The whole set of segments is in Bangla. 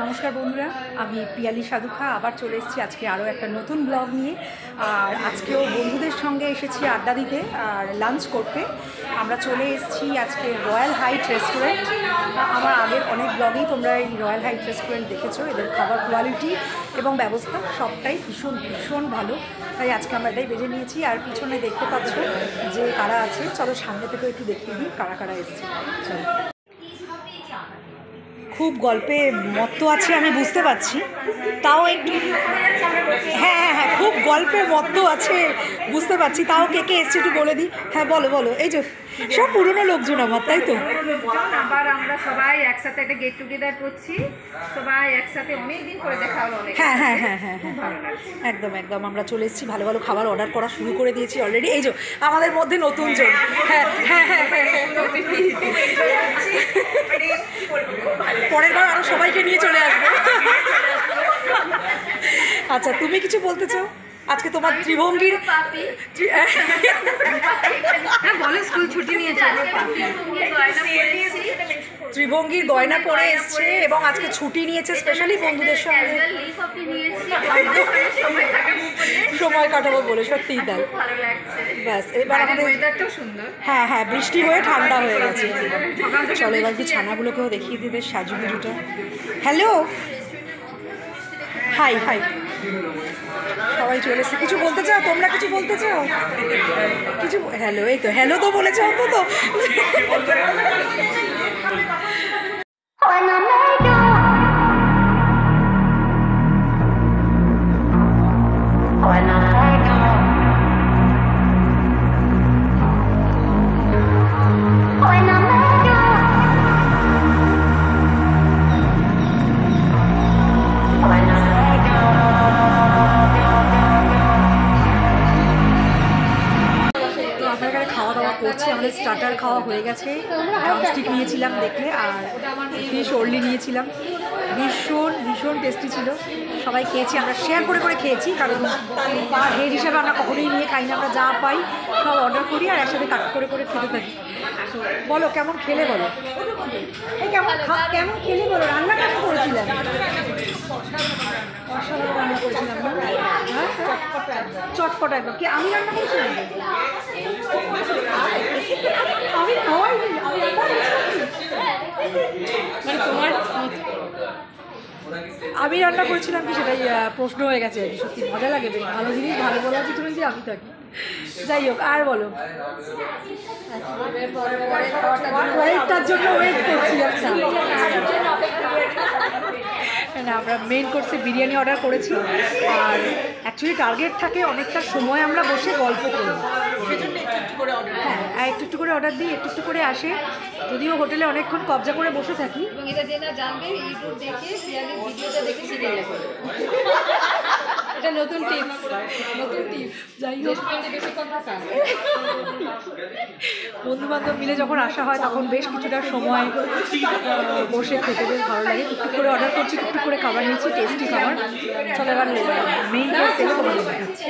নমস্কার বন্ধুরা, আমি পিয়ালি সাধুখা আবার চলে এসেছি আজকে আরও একটা নতুন ব্লগ নিয়ে। আর আজকেও বন্ধুদের সঙ্গে এসেছি আড্ডা দিতে আর লাঞ্চ করতে। আমরা চলে এসেছি আজকে রয়্যাল হাইট রেস্টুরেন্ট। আমার আগের অনেক ব্লগেই তোমরা এই রয়্যাল হাইট রেস্টুরেন্ট দেখেছো। এদের খাবার কোয়ালিটি এবং ব্যবস্থা সবটাই ভীষণ ভীষণ ভালো, তাই আজকে আমরা এটাই বেছে নিয়েছি। আর পিছনে দেখতে পাচ্ছ যে কারা আছে, চলো সামনে থেকে একটু দেখিয়ে দিই কারা কারা এসেছে। চলো, খুব গল্পে মত্ত আছে আমি বুঝতে পারছি, তাও একটু হ্যাঁ, খুব গল্পের মত্ত আছে বুঝতে পারছি, তাও কে কে এসছে একটু বলে দিই। হ্যাঁ বলো। এই যে সব পুরনো লোকজন আমার, তাই তো? আবার আমরা সবাই একসাথে একটা গেট টুগেদার করছি, সবাই একসাথে অনেকদিন করে দেখা হলো। হ্যাঁ, একদম আমরা চলে এসেছি, ভালো ভালো খাবার অর্ডার করা শুরু করে দিয়েছি অলরেডি। এই যে আমাদের মধ্যে নতুন জন। হ্যাঁ, পরের বার আরো সবাইকে নিয়ে চলে আসবো। আচ্ছা, তুমি কিছু বলতে চাও? আজকে তোমার ত্রিভঙ্গির স্কুল ছুটি নিয়েছে, ত্রিভঙ্গির গয়না পরে এসছে এবং আজকে ছুটি নিয়েছে স্পেশালি বন্ধুদের সঙ্গে সময় কাটাবো বলে। সত্যিই তাই। ব্যাস, এবার আমাদের হ্যাঁ বৃষ্টি হয়ে ঠান্ডা হয়ে গেছে। চলো এবার কি ছানাগুলোকেও দেখিয়ে দিতে সাজুগুজুটা। হ্যালো, হাই সবাই চলে এসেছে। কিছু বলতে চাও? তোমরা কিছু বলতে চাও? কিছু হ্যালো, এই তো হ্যালো তো বলেছে অন্তত। খাওয়া দাওয়া করছি, আমাদের স্টার্টার খাওয়া হয়ে গেছে। ড্রামস্টিক নিয়েছিলাম দেখলে, আর ফিশ ওরলি নিয়েছিলাম। ভীষণ টেস্টি ছিল। সবাই খেয়েছি, আমরা শেয়ার করে খেয়েছি, কারণ হেড হিসাবে আমরা কখনোই নিয়ে খাই না। আমরা যা পাই সব অর্ডার করি আর একসাথে কাট করে খেতে থাকি। তো বলো কেমন খেলে, বলো কেমন খেলে বলো। রান্না কেমন করেছিলাম? অসাধারণ রান্না করেছিলাম না? হ্যাঁ, চটপট একদম। কি আমি রান্না করেছিলাম? আমি খাওয়াইনি, মানে তোমার আমি রান্না করেছিলাম কি সেটাই প্রশ্ন হয়ে গেছে আর কি। সত্যি মজা লাগে, বেশ ভালো জিনিস ভালো বলার পিছনে যে আমি থাকি। যাই হোক, আর বলো। পরেরটার জন্য ওয়েট করছি। আচ্ছা, না, আমরা মেইন কোর্সে বিরিয়ানি অর্ডার করেছি। আর অ্যাকচুয়ালি টার্গেট থাকে অনেকটা সময় আমরা বসে গল্প করি, হ্যাঁ একটু করে অর্ডার দিই, একটু করে আসে। যদিও হোটেলে অনেকক্ষণ কবজা করে বসে থাকি। এবং এটা যেটা জানবে ইউটিউব দেখে পিয়ালির ভিডিওটা দেখে শিখে যাবে। এটা নতুন টিপ। যাই হোক, বন্ধু বান্ধব মিলে যখন আসা হয় তখন বেশ কিছুটা সময় বসে খেতে বেশ ভালো লাগে। টুকটুক করে অর্ডার করছি, টুকটুক করে খাবার নিচ্ছি, টেস্টি খাবার। চলে এবার মেইন কোর্স থেকে তোমাদের দেখাচ্ছি।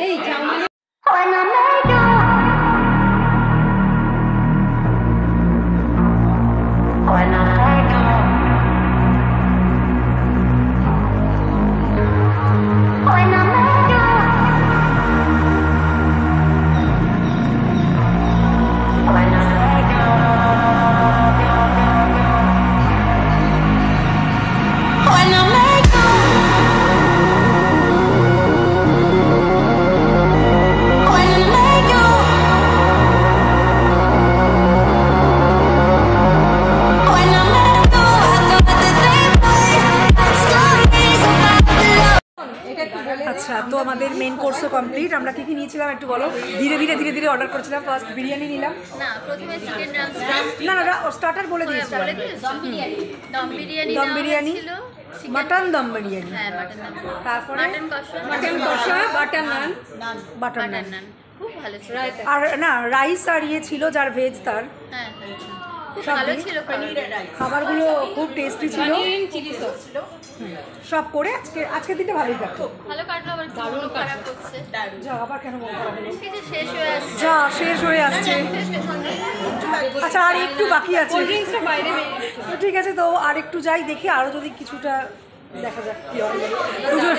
আচ্ছা, তো আমাদের মেন কোর্সও কমপ্লিট। আমরা কি নিয়েছিলাম একটু বলো। ধীরে অর্ডার করেছিলাম। ফার্স্ট বিরিয়ানি নিলাম। না, প্রথমে চিকেন না স্টার্টার বলে দিয়েছিলাম। দম বিরিয়ানি, মাটন দম বিরিয়ানি, তারপরে মাটন কষা, বাটার নান খুব ভালো ছিল। আর না রাইস আর ইয়ে ছিল, যার ভেজ তার। হ্যাঁ, ভালো ছিল খাবারগুলো, খুব টেস্টি ছিল। সব করে আজকের দিনটা ভালোই কাটলো। ভালো কাটলো, আবার দারুণ খারাপ করছে। যা আবার কেন বলতে হবে, শেষ হয়ে আসছে। আচ্ছা, আর একটু বাকি আছে। ঠিক আছে, তো আর একটু যাই দেখি, আরও যদি কিছুটা দেখা যাক কি হয়। পুজোর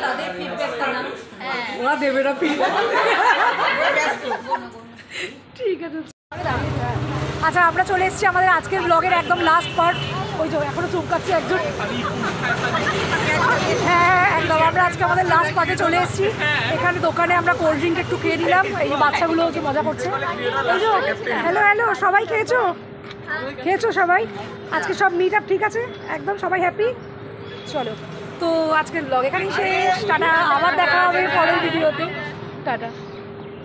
তাদের ফিডব্যাকটা না ওরা দেবে না ফিডব্যাক। ঠিক আছে। আচ্ছা আমরা চলে এসেছি আমাদের আজকের ব্লগের একদম লাস্ট পার্ট। ওই যে এখনো চুপকাচ্ছে একজন। হ্যাঁ একদম, আমরা আজকে আমাদের লাস্ট পার্টে চলে এসেছি। এখানে দোকানে আমরা কোল্ড ড্রিঙ্ক একটু খেয়ে নিলাম। এই যে বাচ্চাগুলো যে মজা করছে। এই যে হ্যালো হ্যালো, সবাই খেয়েছো? খেয়েছো সবাই? আজকে সব মিট আপ ঠিক আছে একদম, সবাই হ্যাপি? চলো তো আজকের ব্লগ এখানেই শেষ। টাটা, আবার দেখা হবে পরের ভিডিওতে। টাটা।